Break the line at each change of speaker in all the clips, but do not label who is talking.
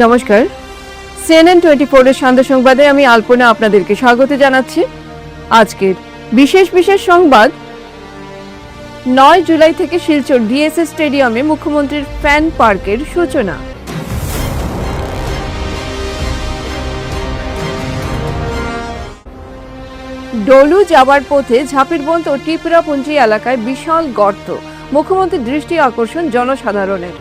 নমস্কার, CNN 24 এর সন্ধ্যা সংবাদে আমি আলপনা আপনাদেরকে স্বাগত জানাচ্ছি। আজকের বিশেষ বিশেষ সংবাদ, 9 জুলাই থেকে শিলচর ডিএসএস স্টেডিয়ামে মুখ্যমন্ত্রীর ফ্যান পার্কের সূচনা। ডলু যাবার পথে ঝাপিরবন্দ ও টিপরাপুঞ্জি এলাকায় বিশাল গর্ত, মুখ্যমন্ত্রীর দৃষ্টি আকর্ষণ জনসাধারণের।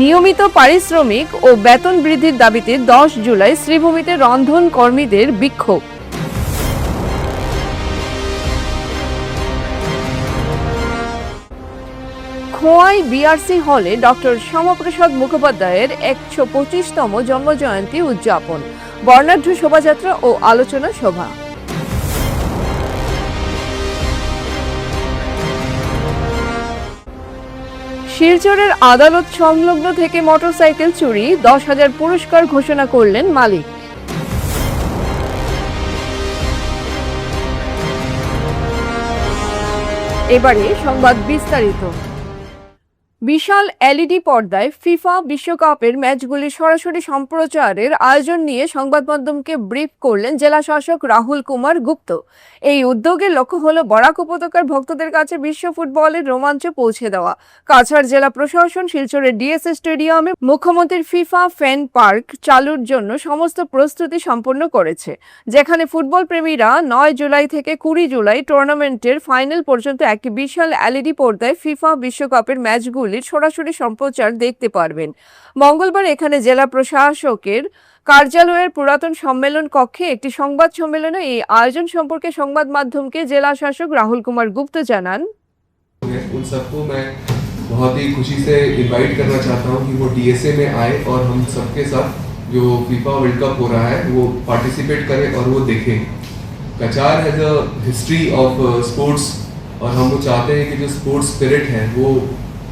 নিয়মিত পারিশ্রমিক ও বেতন বৃদ্ধির দাবিতে 10 জুলাই শ্রীভূমিতে রন্ধন কর্মীদের বিক্ষোভ। খোয়াই বিআরসি হলে ডক্টর শ্যামাপ্রসাদ মুখোপাধ্যায়ের 125তম জন্মজয়ন্তী উদযাপন, বর্ণাঢ্য শোভাযাত্রা ও আলোচনা সভা। শিলচরের আদালত সংলগ্ন থেকে মোটরসাইকেল চুরি, 10,000 পুরস্কার ঘোষণা করলেন মালিক। এবারে সংবাদ বিস্তারিত। বিশাল এলইডি পর্দায় ফিফা বিশ্বকাপের ম্যাচগুলি সরাসরি সম্প্রচারের আয়োজন নিয়ে সংবাদ মাধ্যমকে ব্রিফ করলেন জেলা শাসক রাহুল কুমার গুপ্ত। এই উদ্যোগের লক্ষ্য হল বরাক উপত্যকার ভক্তদের কাছে বিশ্ব ফুটবলের রোমাঞ্চ পৌঁছে দেওয়া। কাছাড় জেলা প্রশাসন শিলচরের ডিএসএস স্টেডিয়ামে মুখ্যমন্ত্রীর ফিফা ফ্যান পার্ক চালুর জন্য সমস্ত প্রস্তুতি সম্পন্ন করেছে, যেখানে ফুটবল প্রেমীরা 9 জুলাই থেকে 20 জুলাই টুর্নামেন্টের ফাইনাল পর্যন্ত একটি বিশাল এলইডি পর্দায় ফিফা বিশ্বকাপের ম্যাচগুলি সরাসরি সম্প্রচার দেখতে পারবেন। মঙ্গলবার এখানে জেলা প্রশাসকের কার্যালয়ের পুরাতন সম্মেলন কক্ষে একটি সংবাদ সম্মেলনে এই আয়োজন সম্পর্কে সংবাদ মাধ্যমকে জেলা শাসক রাহুল কুমার গুপ্ত জানান,
उन सबको मैं बहुत ही खुशी से इनवाइट करना चाहता हूं कि वो डीएसए में आए और हम सबके साथ जो फीफा वर्ल्ड कप हो रहा है वो पार्टिसिपेट करें और वो देखें। Cachar has a history of sports और हम वो चाहते हैं कि जो स्पोर्ट्स स्पिरिट है वो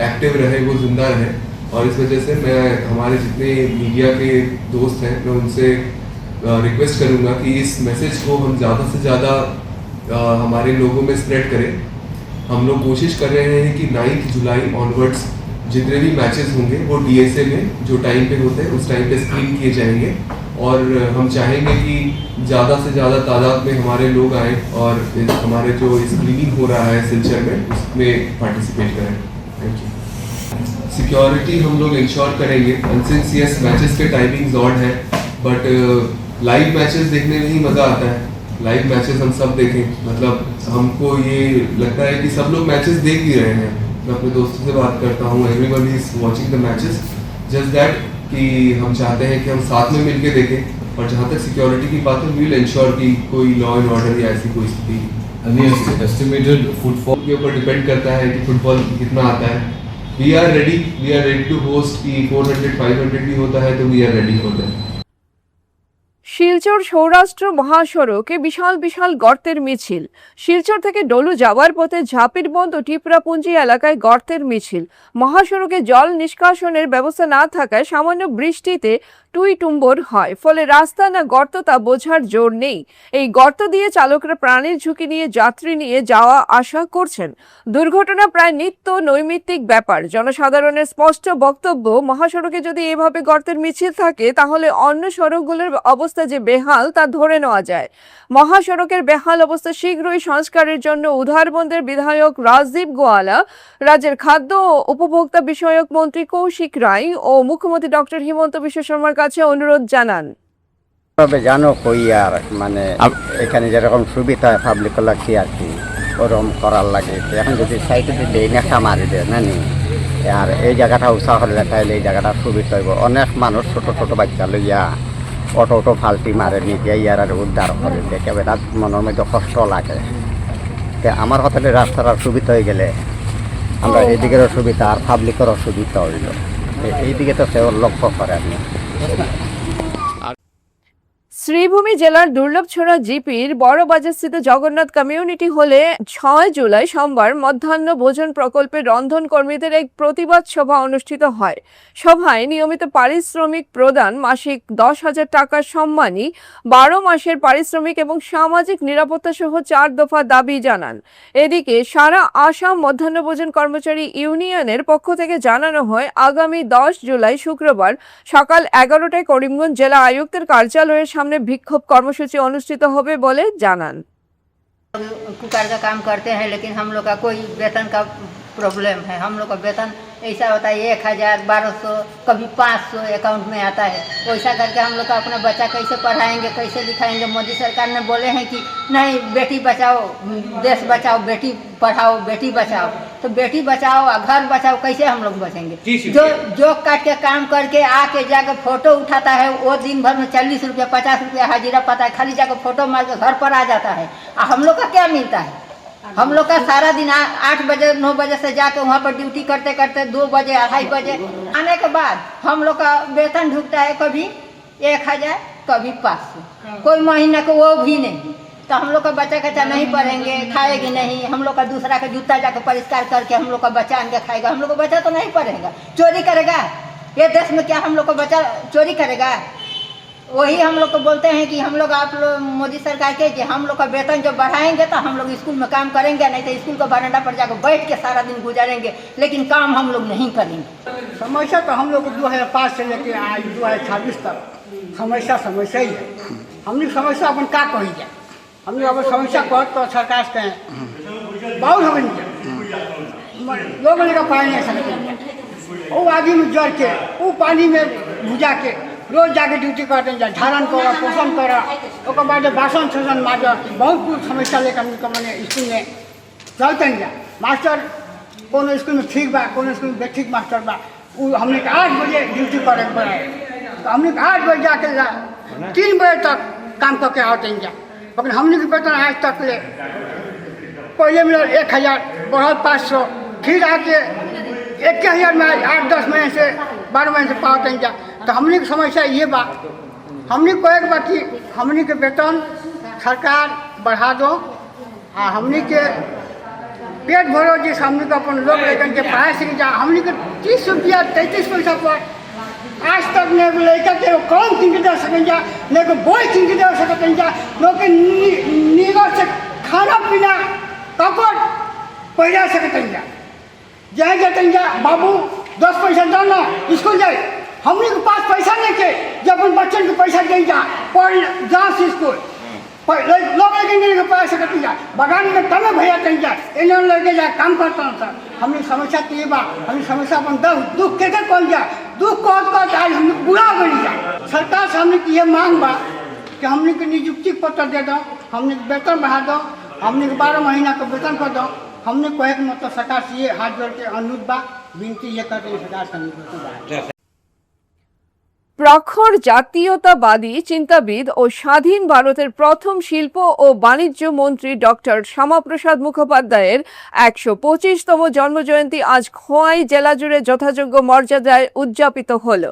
एक्टिव रहे, वो जिंदा रहे। और इस वजह से मैं हमारे जितने मीडिया के दोस्त हैं मैं उनसे रिक्वेस्ट करूंगा कि इस मैसेज को हम ज़्यादा से ज़्यादा हमारे लोगों में स्प्रेड करें। हम लोग कोशिश कर रहे हैं कि 9 जुलाई ऑनवर्ड्स जितने भी मैचेस होंगे वो डीएसए में जो टाइम पे होते हैं उस टाइम पे स्क्रीन किए जाएंगे और हम चाहेंगे कि ज़्यादा से ज़्यादा तादाद में हमारे लोग आएँ और हमारे जो स्क्रीनिंग हो रहा है सिलचर में उसमें पार्टिसिपेट करें। Thank you. सिक्योरिटी हम लोग इंश्योर करेंगे। एनसीसीएस मैचेस के टाइमिंग्स ऑड है बट लाइव मैचेस देखने में ही मज़ा आता है। लाइव मैचेस हम सब देखें, मतलब हमको ये लगता है कि सब लोग मैचेस देख ही रहे हैं। मैं अपने दोस्तों से बात करता हूँ, everybody is watching the matches, just that कि हम चाहते हैं कि हम साथ में मिलके देखें। और जहाँ तक सिक्योरिटी की बात है वी विल इंश्योर कि कोई लॉ एंड ऑर्डर या ऐसी कोई स्थिति
एस्टिमेटेड फुटफॉल
के ऊपर डिपेंड करता है कि फुटबॉल कितना आता है। We are ready to host कि 400-500 भी होता है तो we are ready for that.
Silchar Saurashtra মহাসড়কে বিশাল বিশাল গর্তের মিছিল। শিলচর থেকে ডলু যাওয়ার পথে ঝাপিরবন্দ ও টিপরাপুঞ্জি এলাকায় গর্তের মিছিল। মহাসড়কে জল নিষ্কাশনের ব্যবস্থা না থাকায় সামান্য বৃষ্টিতে টুইটুম্বর হয়, ফলে রাস্তা না গর্ত তা বোঝার জোর নেই। এই গর্ত দিয়ে চালকরা প্রাণের ঝুঁকি নিয়ে যাত্রী নিয়ে যাওয়া আসা করছেন। দুর্ঘটনা প্রায় নিত্য নৈমিত্তিক ব্যাপার। জনসাধারণের স্পষ্ট বক্তব্য, মহাসড়কে যদি এভাবে গর্তের মিছিল থাকে তাহলে অন্য সড়কগুলোর অবস্থা যে বেহাল তা ধরে নেওয়া যায়। মহাসড়কের বেহাল অবস্থা শীঘ্রই সংস্কারের জন্য উধারবন্দের বিধায়ক রাজদীপ গোয়ালা, রাজ্যের খাদ্য ও উপভোক্তা বিষয়ক মন্ত্রী কৌশিক রায় ও মুখ্যমন্ত্রী ডক্টর হিমন্ত বিশ্ব শর্মার কাছে অনুরোধ জানান।
তবে জানো কই আর মানে এখানে যেরকম সুবিধা পাবলিক লাগছে আর কি ওরকম করার লাগে। এখন যদি সাইডে দিলে নেশা মারি দেয় না নি, আর এই জায়গাটা উৎসাহ হলে তাইলে এই জায়গাটা সুবিধা হইব। অনেক মানুষ ছোট ছোট বাচ্চা লইয়া অটো ফাল্টি মারে নিয়ে ইয়ার আর উদ্ধার করে দেখে তার মনের মধ্যে কষ্ট লাগে। আমার কথাতে রাস্তার সুবিধা হয়ে গেলে আমরা এইদিকেরও সুবিধা আর পাবলিকেরও সুবিধা হইল, এইদিকে তো সে লক্ষ্য করে আমি।
শ্রীভূমি জেলার দুর্লভছড়া জিপির বড়বাজারস্থিত জগন্নাথ কমিউনিটি হলে 6 জুলাই সোমবার মধ্যাহ্ন ভোজন প্রকল্পের রন্ধন কর্মীদের এক প্রতিবাদ সভা অনুষ্ঠিত হয়। সভায় নিয়মিত পারিশ্রমিক প্রদান, মাসিক 10,000 টাকার সম্মানী, 12 মাসের পারিশ্রমিক এবং সামাজিক নিরাপত্তা সহ 4 দফা দাবি জানান। এদিকে সারা আসাম মধ্যাহ্ন ভোজন কর্মচারী ইউনিয়নের পক্ষ থেকে জানানো হয়, আগামী 10 জুলাই শুক্রবার সকাল 11টায় করিমগঞ্জ জেলা আয়ুক্তের কার্যালয়ের সামনে বিক্ষোভ কর্মসূচি অনুষ্ঠিত হবে বলে জানান।
कुकर का काम करते हैं, लेकिन हम लोग का कोई वेतन का प्रॉब्लम है। हम लोग का वेतन ऐसा होता है 1,000, 1200, कभी 500 अकाउंट में आता है। वैसा करके हम लोग का अपना बच्चा कैसे पढ़ाएंगे, कैसे लिखाएंगे। मोदी सरकार ने बोले हैं कि नहीं, बेटी बचाओ देश बचाओ, बेटी पढ़ाओ बेटी बचाओ। तो बेटी बचाओ और घर बचाओ, कैसे हम लोग बचेंगे? जो काट के काम करके आके जाकर फोटो उठाता है, वो दिन भर में 40 रुपया 50 रुपया हाजिरा पाता है, खाली जाकर फोटो मार के घर पर आ जाता है। और हम लोग का क्या मिलता है? हम लोग का सारा दिन 8 बजे 9 बजे से जाके वहाँ पर ड्यूटी करते करते 2 बजे 2:30 बजे आने के बाद हम लोग का वेतन ढुकता है कभी 1,000, कभी 500, कोई महीना को वो भी नहीं। तो हम लोग का बच्चा कच्चा नहीं पढ़ेंगे, खाएगी नहीं। हम लोग का दूसरा का जूता जाकर परिष्कार करके हम लोग का बच्चा आन के खाएगा। हम लोग का बच्चा तो नहीं पढ़ेगा, चोरी करेगा। ये देश में क्या हम लोग का बच्चा चोरी करेगा? वही हम लोग को बोलते हैं कि हम लोग आप लोग मोदी सरकार के कि हम लोग का वेतन जो बढ़ाएंगे तो हम लोग स्कूल में काम करेंगे, नहीं तो स्कूल का बरामदा पर जाकर बैठ के सारा दिन गुजारेंगे, लेकिन काम हम लोग नहीं करेंगे।
समस्या तो हम लोग को 2005 से लेकर आज 2026 तक समस्या ही है। हमने समस्या अपन का कही जाए, हमने अपन समस्या कह तो सरकार से कहें बहुत हमें लोग का पानी नहीं सकते। वो आगे में जड़ के वो पानी में भुजा के रोज जाके ड्यूटी करते हैं, झाड़न कर पोषण कर बाद बासन छोसन माज बहुत कुछ समस्या लेकर मैंने स्कूल में चलते हैं। मास्टर कोनो स्कूल में ठीक बा, कोनो स्कूल में बेठीक मास्टर बा। वो हमने 8 बजे ड्यूटी करे पड़ा, तो हमने 8 बजे जाके 3 बजे तक काम करके आते हैं। लेकिन हमने के वेतन आज तक ले पहले मिला 1,000, बढ़ल 500, फिर आके 1,000 में 8-10 महीने से 12 महीने से पाते हैं। तो हमने की समस्या ये बा, हमने को एक बात कि हमने के वेतन सरकार बढ़ा दो, हमने के पेट भरो जिस हमने को अपन लोग लेकर के पढ़ाई सीख जा। हमने के 30 रुपया 33 पैसा पर आज तक नहीं लड़का के कौन किन के दे सकें जा, नहीं को बोई किन के दे सकें जा, लोग के निगम से खाना पीना कपड़ पैसा सकें जा। जाए जाते जा बाबू 10 पैसा दाना स्कूल जाए, हमने के पास पैसा नहीं के जब अपन बच्चन के पैसा दे जा पढ़ जा स्कूल लोग लेके पैसा करते जा। बगान में तमे भैया कहीं जा इन्होंने लेके जा काम करता हूँ सर। हमने समस्या तो ये बा, हमने समस्या अपन दुख के कौन जा दुख को आज हमने बुरा बनी जा। सरकार से हमने की ये मांग बा कि हमने के नियुक्ति पत्र दे दो, हमने वेतन बढ़ा दो, हमने 12 महीना का वेतन कर दो। हमने कोई मतलब सरकार से ये हाथ जोड़ के अनुरोध बा, विनती ये करते हैं सरकार से।
প্রখর জাতীয়তাবাদী চিন্তাবিদ ও স্বাধীন ভারতের প্রথম শিল্প ও বাণিজ্য মন্ত্রী ডক্টর শ্যামাপ্রসাদ মুখোপাধ্যায়ের 125তম জন্মজয়ন্তী আজ খোয়াই জেলা জুড়ে যথাযোগ্য মর্যাদায় উদযাপিত হল।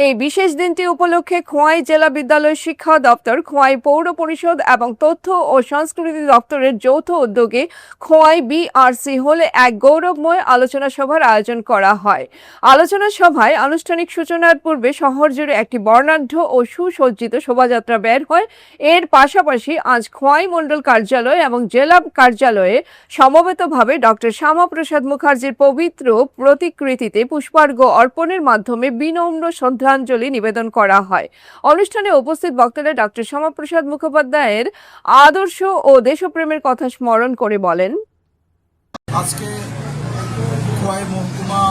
এই বিশেষ দিনটি উপলক্ষে খোয়াই জেলা বিদ্যালয় শিক্ষা দপ্তর, খোয়াই পৌর পরিষদ এবং তথ্য ও সংস্কৃতি দপ্তরের যৌথ উদ্যোগে খোয়াই বিআরসি হলে এক গৌরবময় আলোচনা সভার আয়োজন করা হয়। আলোচনা সভায় আনুষ্ঠানিক সূচনার পূর্বে শহর জুড়ে একটি বর্ণাঢ্য ও সুসজ্জিত শোভাযাত্রা বের হয়। এর পাশাপাশি আজ খোয়াই মণ্ডল কার্যালয় এবং জেলা কার্যালয়ে সমবেতভাবে ডক্টর শ্যামাপ্রসাদ মুখার্জির পবিত্র প্রতিকৃতিতে পুষ্পার্ঘ্য অর্পণের মাধ্যমে বিনম্র শ্রদ্ধাঞ্জলি নিবেদন করা হয়। অনুষ্ঠানে উপস্থিত বক্তারা ডক্টর শ্যামাপ্রসাদ মুখোপাধ্যায়ের আদর্শ ও দেশপ্রেমের কথা স্মরণ করে বলেন,
আজকে খোয়াই মহকুমা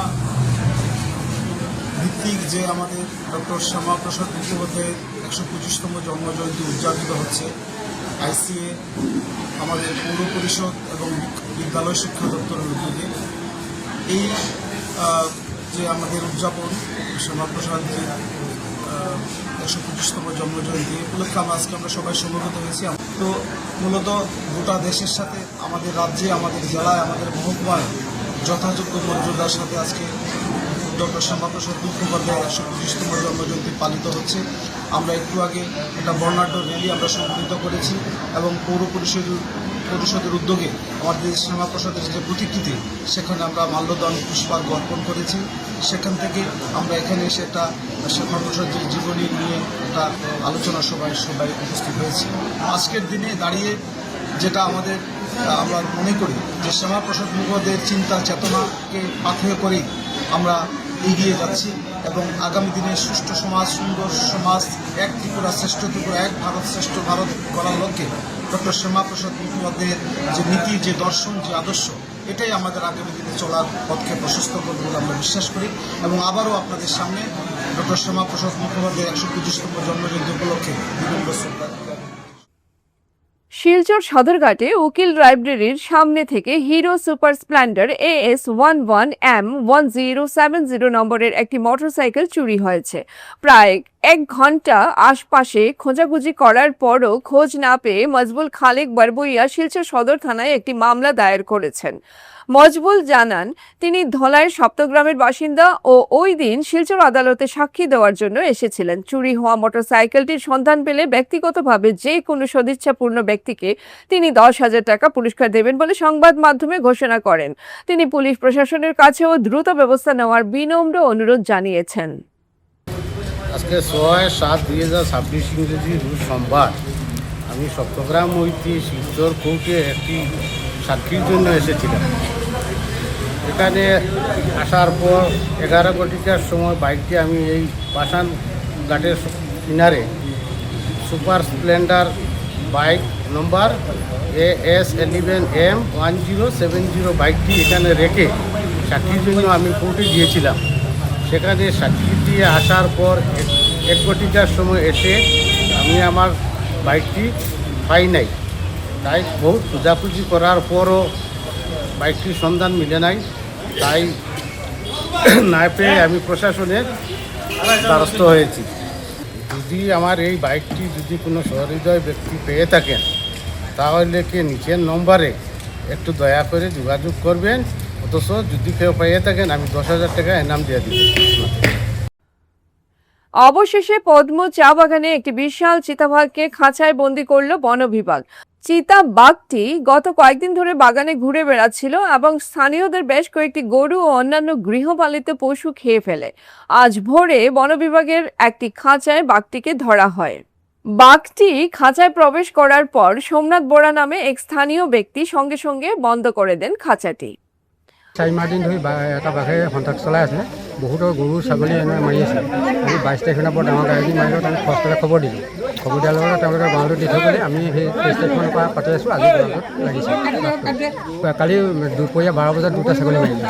ভিত্তিক যে আমাদের ডক্টর শ্যামাপ্রসাদ মুখোপাধ্যায়ের 125তম জন্মজয়ন্তী উদযাপিত হচ্ছে, আইসিএ, আমাদের পৌর পরিষদ এবং বিদ্যালয় শিক্ষা দপ্তরের উদ্যোগে এই যে আমাদের উদযাপন শ্যামাপ্রসাদজির 125তম জন্মজয়ন্তী উপলক্ষে আজকে আমরা সবাই সমবেত হয়েছি। তো মূলত গোটা দেশের সাথে আমাদের রাজ্যে, আমাদের জেলায়, আমাদের মহকুমায় যথাযোগ্য মর্যাদার সাথে আজকে ডক্টর শ্যামাপ্রসাদ মুখোপাধ্যায়ের 125তম জন্মজয়ন্তী পালিত হচ্ছে। আমরা একটু আগে একটা বর্ণাঢ্য র্যালি আমরা সংগঠিত করেছি এবং পৌর পরিষদের উদ্যোগে আমাদের শ্যামাপ্রসাদের যে প্রতিকৃতি সেখানে আমরা মাল্যদান পুষ্পার্ঘ অর্পণ করেছি। সেখান থেকে আমরা এখানে এসে একটা শ্যামাপ্রসাদের জীবনী নিয়ে একটা আলোচনা সভায় সবাই উপস্থিত হয়েছি। আজকের দিনে দাঁড়িয়ে যেটা আমরা মনে করি যে শ্যামাপ্রসাদ মুখোপাধ্যায়ের চিন্তা চেতনাকে পাথেয় করেই আমরা এগিয়ে যাচ্ছি এবং আগামী দিনে সুষ্ঠু সমাজ, সুন্দর সমাজ, এক ত্রিপুরা শ্রেষ্ঠ ত্রিপুরা, এক ভারত শ্রেষ্ঠ ভারত করার লক্ষ্যে ডক্টর শ্যামাপ্রসাদ মুখোপাধ্যায়ের যে নীতি, যে দর্শন, যে আদর্শ, এটাই আমাদের আগামী দিনে চলার পথকে প্রশস্ত করবে বলে আমরা বিশ্বাস করি। এবং আবারও আপনাদের সামনে ডক্টর শ্যামাপ্রসাদ মুখোপাধ্যায়ের 125তম জন্মজয়ন্তী উপলক্ষে বিভিন্ন শ্রদ্ধা।
শিলচর সদরঘাটে উকিল লাইব্রেরির সামনে থেকে হিরো সুপার স্প্লেন্ডার AS11M1070 নম্বরের একটি মোটরসাইকেল চুরি হয়েছে। প্রায় 1 ঘন্টা আশপাশে খোঁজাখুঁজি করার পরও খোঁজ না পেয়ে মজবুল খালেক বারবইয়া শিলচর সদর থানায় একটি মামলা দায়ের করেছেন। মজবুল জানান, তিনি ধলাইয়ের সপ্তগ্রামের বাসিন্দা ও ওই দিন শিলচর আদালতে সাক্ষী দেওয়ার জন্য এসেছিলেন। চুরি হওয়া মোটরসাইকেলটির সন্ধান পেলে ব্যক্তিগতভাবে যে কোনো সদিচ্ছাপূর্ণ ব্যক্তিকে তিনি 10,000 টাকা পুরস্কার দেবেন বলে সংবাদ মাধ্যমে ঘোষণা করেন। তিনি পুলিশ প্রশাসনের কাছেও দ্রুত ব্যবস্থা নেওয়ার বিনম্র অনুরোধ জানিয়েছেন।
আজকে 6/7/2026 ইংরেজি রোজ সোমবার আমি সপ্তগ্রাম হইতে শিলচর কোর্টে একটি সাক্ষীর জন্য এসেছিলাম। এখানে আসার পর 11 ঘটিকার সময় বাইকটি আমি এই পাষাণ ঘাটের কিনারে সুপার স্প্লেন্ডার বাইক নম্বর AS11M1070 বাইকটি এখানে রেখে সাক্ষীর জন্য আমি কোর্টে গিয়েছিলাম। সেখানে সাক্ষী দিয়ে আসার পর 1 ঘটিকার সময় এসে আমি আমার বাইকটি পাই নাই। তাই বহুত খোঁজাখুঁজি করার পরও বাইকটির সন্ধান মিলে নাই। তাই না পেয়ে আমি প্রশাসনের দ্বারস্থ হয়েছি। যদি আমার এই বাইকটি যদি কোনো সহৃদয় ব্যক্তি পেয়ে থাকেন তাহলে কি নিচের নম্বরে একটু দয়া করে যোগাযোগ করবেন। অথচ যদি কেউ পেয়ে থাকেন আমি 10,000 টাকা এনাম দিয়ে দিব।
অবশেষে পদ্ম চা বাগানে একটি বিশাল চিতাবাঘকে খাঁচায় বন্দি করল বন বিভাগ। চিতাবাঘটি গত কয়েকদিন ধরে বাগানে ঘুরে বেড়াচ্ছিল এবং স্থানীয়দের বেশ কয়েকটি গরু ও অন্যান্য গৃহপালিত পশু খেয়ে ফেলে। আজ ভোরে বন বিভাগের একটি খাঁচায় বাঘটিকে ধরা হয়। বাঘটি খাঁচায় প্রবেশ করার পর সোমনাথ বরা নামে এক স্থানীয় ব্যক্তি সঙ্গে সঙ্গে বন্ধ করে দেন খাঁচাটি।
4 দিন ধৰি এটা বাঘে সন্ত্ৰাস চলাই আছে। বহুতো গৰু ছাগলী এনে মাৰি আছে। আমি 22 তাৰিখৰ বৰ ডাঙৰ গাড়ী মাৰিলোঁ। আমি ফৰেষ্টলৈ খবৰ দিলোঁ। খবৰ দিয়াৰ লগতে তেওঁলোকে গঁৰালটো দি থৈ গ'লে আমি সেই 23 তাৰিখমানৰ পৰা পাতি আছোঁ। আজি গঁৰালটোত লাগিছে। কালি দুপৰীয়া 12 বজাত 2টা ছাগলী মাৰিলে।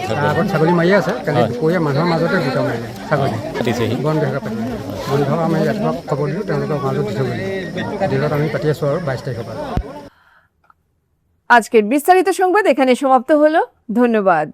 তাৰ আগত ছাগলী মাৰি আছে। কালি দুপৰীয়া মানুহৰ মাজতে 2টা মাৰিলে ছাগলী। বন বিভাগে পাতিলে। বন বিভাগক আমি ৰাতিপুৱা খবৰ দিলোঁ। তেওঁলোকে গঁৰালটোত দি থৈ গ'লে। দিনত আমি পাতি আছোঁ আৰু 22 তাৰিখৰ পৰা।
আজকের বিস্তারিত সংবাদ এখানে সমাপ্ত হলো। ধন্যবাদ।